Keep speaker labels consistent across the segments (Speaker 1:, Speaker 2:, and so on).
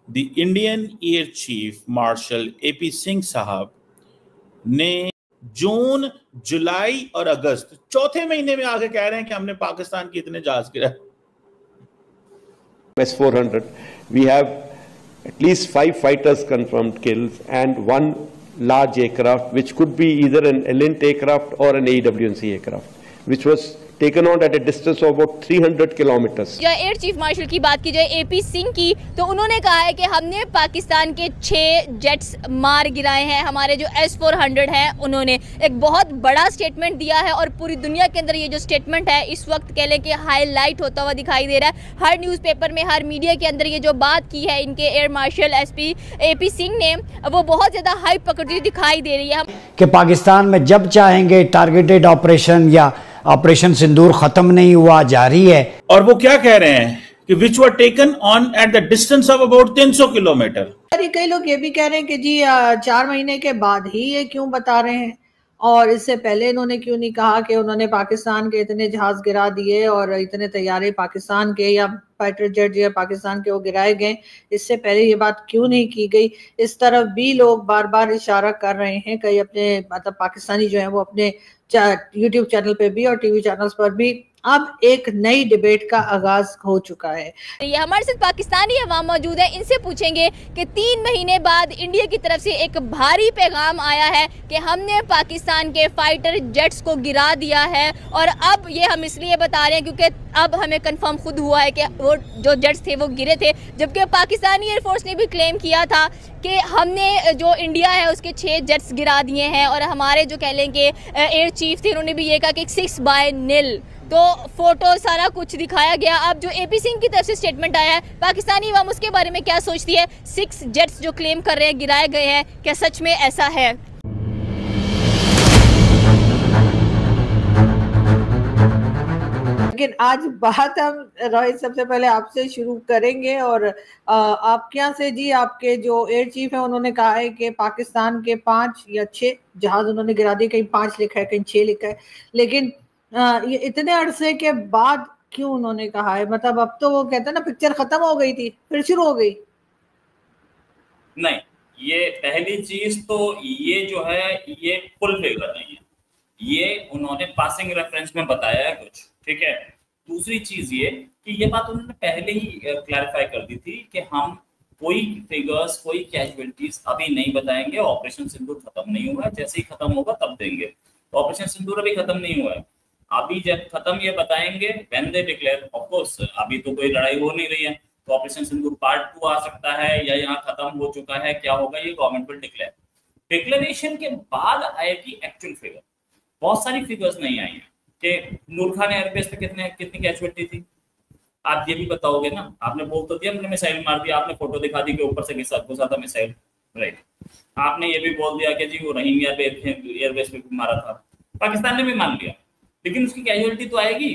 Speaker 1: The Indian air chief marshal AP Singh साहब ने जून, जुलाई और अगस्त चौथे महीने में आगे कह रहे हैं कि हमने पाकिस्तान के इतने जहाज गिरा।
Speaker 2: S-400, we have at least 5 fighters confirmed kills and 1 large aircraft, which could be either an Elint aircraft or an AWNC aircraft, which was taken on at a distance of about 300 kilometers.
Speaker 3: जो air chief marshal की बात की जाए AP Singh की, तो उन्होंने कहा है कि हमने पाकिस्तान के 6 जेट्स मार गिराए हैं। हमारे जो S-400 हैं उन्होंने एक बहुत बड़ा स्टेटमेंट दिया है और पूरी दुनिया के अंदर ये जो स्टेटमेंट है इस वक्त कह लें कि हाईलाइट होता हुआ दिखाई दे रहा है। हर न्यूज़पेपर में, हर मीडिया के अंदर ये जो बात की है इनके एयर मार्शल एपी सिंह ने, वो बहुत ज़्यादा हाइप पकड़ती दिखाई दे रही है
Speaker 4: कि पाकिस्तान में जब चाहेंगे टारगेटेड ऑपरेशन या ऑपरेशन सिंदूर खत्म नहीं हुआ, जारी है।
Speaker 1: और वो क्या कह रहे हैं कि which were taken on at the distance of about 300 kilometre.
Speaker 5: कई लोग ये भी कह रहे हैं कि जी 4 महीने के बाद ही ये क्यों बता रहे हैं, और इससे पहले इन्होंने क्यों नहीं कहा कि उन्होंने पाकिस्तान के इतने जहाज गिरा दिए और इतने तैयारे पाकिस्तान के या फाइटर जेट या पाकिस्तान के वो गिराए गए। इससे पहले ये बात क्यों नहीं की गई। इस तरफ भी लोग बार बार इशारा कर रहे हैं, कई अपने मतलब पाकिस्तानी जो है वो अपने यूट्यूब चैनल पे भी और टीवी चैनल्स पर भी अब एक नई डिबेट का आगाज हो चुका है।
Speaker 3: ये हमारे साथ पाकिस्तानी अवाम मौजूद है, इनसे पूछेंगे कि 3 महीने बाद इंडिया की तरफ से एक भारी पैगाम आया है कि हमने पाकिस्तान के फाइटर जेट्स को गिरा दिया है। और अब ये हम इसलिए बता रहे हैं क्योंकि अब हमें कंफर्म खुद हुआ है कि वो जो जेट्स थे वो गिरे थे, जबकि पाकिस्तानी एयरफोर्स ने भी क्लेम किया था कि हमने जो इंडिया है उसके 6 जेट्स गिरा दिए हैं। और हमारे जो कह लें कि एयर चीफ थे उन्होंने भी ये कहा कि 6/0, तो फोटो सारा कुछ दिखाया गया। अब जो एपी सिंह की तरफ से स्टेटमेंट आया है, पाकिस्तानी अवाम उसके बारे में क्या सोचती है? 6 जेट्स जो क्लेम कर रहे हैं गिराए गए हैं, क्या सच में ऐसा है?
Speaker 5: लेकिन आज बात हम रोहित सबसे पहले आपसे शुरू करेंगे और आपके यहाँ से जी, आपके जो एयर चीफ है उन्होंने कहा है कि पाकिस्तान के 5 या 6 जहाज उन्होंने गिरा दिए। कहीं 5 लिखा है, कहीं 6 लिखा है, लेकिन ये इतने अरसे के बाद क्यों उन्होंने कहा है? मतलब अब तो वो कहते हैं ना पिक्चर खत्म हो गई थी फिर शुरू हो गई।
Speaker 6: नहीं, ये पहली चीज तो ये जो है ये फुल फिगर नहीं है, ये उन्होंने पासिंग रेफरेंस में बताया है कुछ, ठीक है। दूसरी चीज ये कि ये बात उन्होंने पहले ही क्लैरिफाई कर दी थी कि हम कोई फिगर्स, कोई कैजुअलिटीज अभी नहीं बताएंगे। ऑपरेशन सिंदूर खत्म नहीं हुआ है, जैसे ही खत्म होगा तब देंगे। ऑपरेशन सिंदूर अभी खत्म नहीं हुआ है, अभी जब खत्म ये बताएंगे when they declare. Of course अभी तो कोई लड़ाई हो नहीं रही है, तो ऑपरेशन सिंदूर पार्ट 2 आ सकता है या यहाँ खत्म हो चुका है, क्या होगा ये गवर्नमेंट विल डिक्लेयर। डिक्लेरेशन के बाद आएगी एक्चुअल फिगर। बहुत सारी फिगर्स नहीं आई है कि नूर खान एयरबेस पे कितनी कैजुअलिटी थी, आप ये भी बताओगे ना। आपने बोल तो दिया हमने मिसाइल मार दिया, आपने फोटो दिखा दी कि ऊपर से घुसा था मिसाइल, राइट। आपने ये भी बोल दिया कि जी वो रहीम एयरबेस पे मारा था, पाकिस्तान ने भी मान लिया, लेकिन उसकी कैजुअलिटी तो आएगी।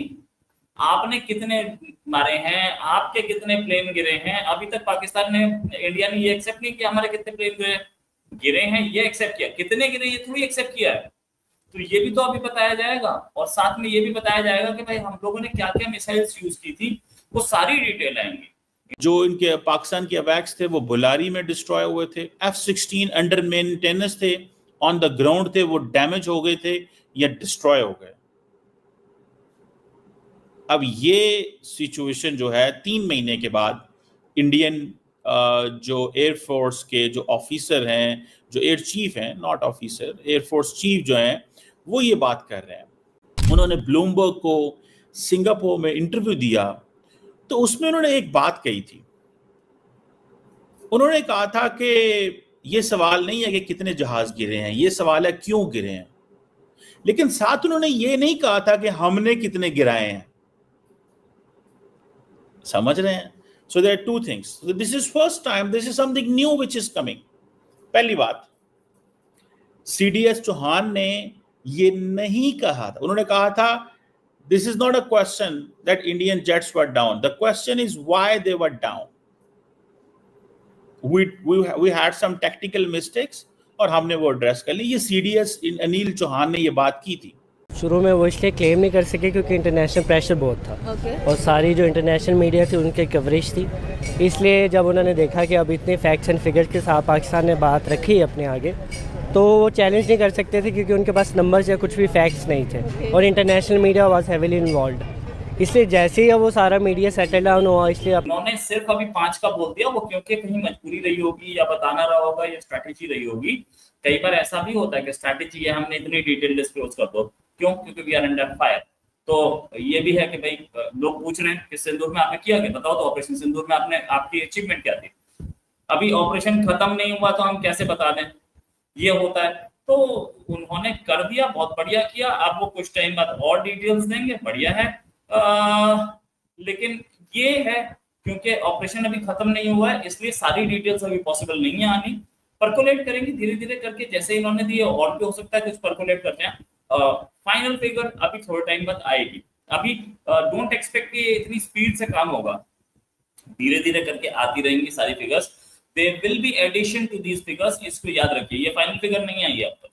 Speaker 6: आपने कितने मारे हैं, आपके कितने प्लेन गिरे हैं, अभी तक पाकिस्तान ने, इंडिया ने ये एक्सेप्ट नहीं किया हमारे कितने प्लेन गिरे हैं, ये एक्सेप्ट किया। कितने गिरे ये थोड़ी एक्सेप्ट किया है, तो ये भी तो अभी बताया जाएगा। और साथ में ये भी बताया जाएगा कि भाई हम लोगों ने क्या क्या मिसाइल्स यूज की थी, वो सारी डिटेल आएंगी।
Speaker 1: जो इनके पाकिस्तान के अवैक्स थे वो बुलारी में डिस्ट्रॉय हुए थे, F-16 अंडर मेंटेनेंस थे, ऑन द ग्राउंड थे, वो डैमेज हो गए थे या डिस्ट्रॉय हो गए। अब ये सिचुएशन जो है 3 महीने के बाद इंडियन जो एयरफोर्स के जो ऑफिसर हैं, जो एयर चीफ हैं, नॉट ऑफिसर, एयरफोर्स चीफ जो हैं, वो ये बात कर रहे हैं। उन्होंने ब्लूमबर्ग को सिंगापुर में इंटरव्यू दिया, तो उसमें उन्होंने एक बात कही थी। उन्होंने कहा था कि ये सवाल नहीं है कि कितने जहाज गिरे हैं, ये सवाल है क्यों गिरे हैं। लेकिन साथ उन्होंने ये नहीं कहा था कि हमने कितने गिराए हैं। समझ रहे हैं? So there are 2 things. So this is first time, this is something new which is coming. पहली बात, CDS चौहान ने ये नहीं कहा था। उन्होंने कहा था this is not a question that Indian jets were down. The question is why they were down. We had some tactical mistakes और हमने वो एड्रेस कर ली। ये CDS अनिल चौहान ने ये बात की थी।
Speaker 7: शुरू में वो इसलिए क्लेम नहीं कर सके क्योंकि इंटरनेशनल प्रेशर बहुत था और सारी जो इंटरनेशनल मीडिया थी उनकी कवरेज थी। इसलिए जब उन्होंने देखा कि अब इतने फैक्ट्स एंड फिगर्स के साथ पाकिस्तान ने बात रखी अपने आगे, तो वो चैलेंज नहीं कर सकते थे क्योंकि उनके पास नंबर्स या कुछ भी फैक्ट्स नहीं थे और international media was heavily involved. इसलिए जैसे ही वो सारा मीडिया सेटल डाउन हुआ, इसलिए
Speaker 6: उन्होंने सिर्फ अभी 5 का बोल दिया, वो क्योंकि कहीं मजबूरी रही होगी या बताना रहा होगा या स्ट्रैटेजी रही होगी। कई बार ऐसा भी होता है कि स्ट्रैटेजी है हमने इतनी डिटेल डिस्क्लोज कर दो, क्यों? क्योंकि वी आर अंडर फायर। तो ये भी है कि भाई लोग पूछ रहे हैं कि सिंदूर में आपने किया क्या, बताओ तो ऑपरेशन सिंदूर में आपने आपकी अचीवमेंट क्या थी। अभी ऑपरेशन खत्म नहीं हुआ तो हम कैसे बता दें, ये होता है। तो उन्होंने कर दिया, बहुत बढ़िया किया। अब वो कुछ टाइम बाद और डिटेल्स देंगे, बढ़िया है। लेकिन ये है क्योंकि ऑपरेशन अभी खत्म नहीं हुआ है, इसलिए सारी डिटेल्स अभी पॉसिबल नहीं है आनी। परकोलेट करेंगे धीरे धीरे करके, जैसे इन्होंने दिए और भी हो सकता है कुछ परकोलेट करते हैं। फाइनल फिगर अभी थोड़े टाइम बाद आएगी। अभी डोंट एक्सपेक्ट कि इतनी स्पीड से काम होगा, धीरे धीरे करके आती रहेंगी सारी figures. There will be addition to these figures, इसको याद रखिए। ये फाइनल फिगर नहीं आई है अब तक,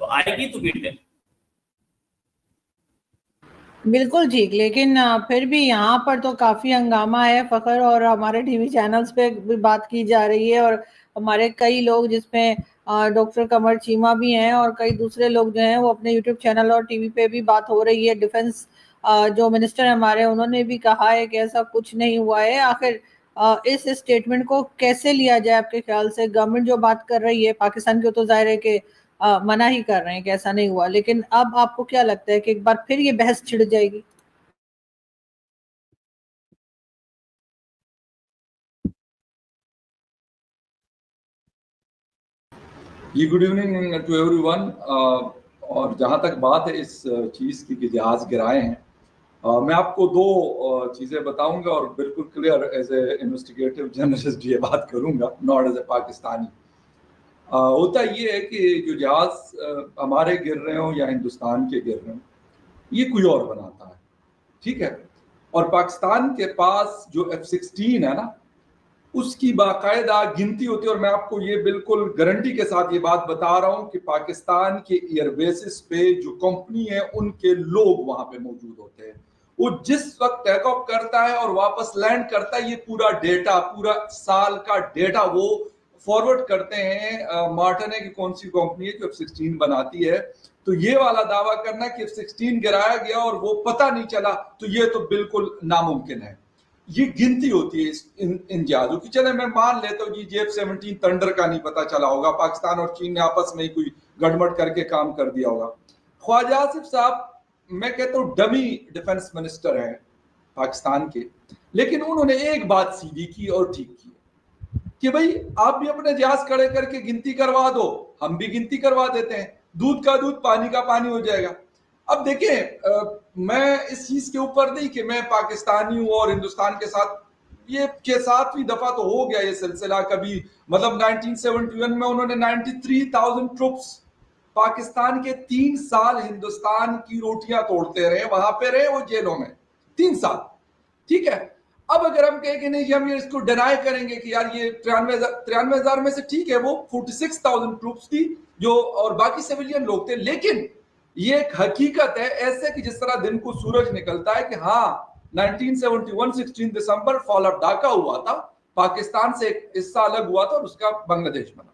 Speaker 6: तो आएगी तो बीट है।
Speaker 5: बिल्कुल ठीक, लेकिन फिर भी यहाँ पर तो काफी हंगामा है फखर, और हमारे टीवी चैनल्स पे भी बात की जा रही है और हमारे कई लोग जिसमें डॉक्टर कमर चीमा भी हैं और कई दूसरे लोग जो हैं वो अपने यूट्यूब चैनल और टीवी पे भी बात हो रही है। डिफेंस जो मिनिस्टर हमारे, उन्होंने भी कहा है कि ऐसा कुछ नहीं हुआ है। आखिर इस स्टेटमेंट को कैसे लिया जाए आपके ख्याल से? गवर्नमेंट जो बात कर रही है पाकिस्तान की, तो जाहिर है कि मना ही कर रहे हैं कि ऐसा नहीं हुआ, लेकिन अब आपको क्या लगता है कि एक बार फिर ये बहस छिड़ जाएगी?
Speaker 8: Good evening to everyone. और जहाँ तक बात है इस चीज़ की कि जहाज गिराए हैं, मैं आपको दो चीज़ें बताऊंगा और बिल्कुल clear as a investigative journalist ये बात करूंगा, नॉट एज ए पाकिस्तानी। होता ये है कि जो जहाज हमारे गिर रहे हो या हिंदुस्तान के गिर रहे हो, ये कोई और बनाता है, ठीक है। और पाकिस्तान के पास जो F-16 है ना, उसकी बाकायदा गिनती होती है। और मैं आपको ये बिल्कुल गारंटी के साथ ये बात बता रहा हूँ कि पाकिस्तान के एयरबेसिस पे जो कंपनी है उनके लोग वहां पे मौजूद होते हैं। वो जिस वक्त टेक ऑफ करता है और वापस लैंड करता है, ये पूरा डेटा, पूरा साल का डेटा वो फॉरवर्ड करते हैं। मार्टिन की कौन सी कंपनी है जो F-16 बनाती है, तो ये वाला दावा करना कि F-16 गिराया गया और वो पता नहीं चला, तो ये तो बिल्कुल नामुमकिन है। ये गिनती होती है इन जहाजों की। चले मैं मान लेता हूँ जी F-17 थंडर का नहीं पता चला होगा, पाकिस्तान और चीन ने आपस में ही कोई गड़बड़ करके काम कर दिया होगा। ख्वाजा आसिफ साहब, मैं कहता हूँ डमी डिफेंस मिनिस्टर हैं पाकिस्तान के, लेकिन उन्होंने एक बात सीधी की और ठीक की कि भाई आप भी अपने जहाज खड़े करके गिनती करवा दो, हम भी गिनती करवा देते हैं, दूध का दूध पानी का पानी हो जाएगा। अब देखें, मैं इस चीज के ऊपर नहीं कि मैं पाकिस्तानी हूं और हिंदुस्तान के साथ, ये के 7वीं दफा तो हो गया ये सिलसिला। कभी मतलब 1971 में उन्होंने 93,000 ट्रुप्स पाकिस्तान के 3 साल हिंदुस्तान की रोटियां तोड़ते रहे, वहां पे रहे वो जेलों में 3 साल, ठीक है। अब अगर हम कहें कि नहीं, हम ये इसको डिनाई करेंगे कि यार ये 93,000 में से ठीक है वो 46,000 ट्रूप्स थी जो, और बाकी सिविलियन लोग थे, लेकिन ये एक हकीकत है ऐसे कि जिस तरह दिन को सूरज निकलता है कि हाँ 1971 16 दिसंबर फॉल ऑफ ढाका हुआ था, पाकिस्तान से एक हिस्सा अलग हुआ था और उसका बांग्लादेश बना।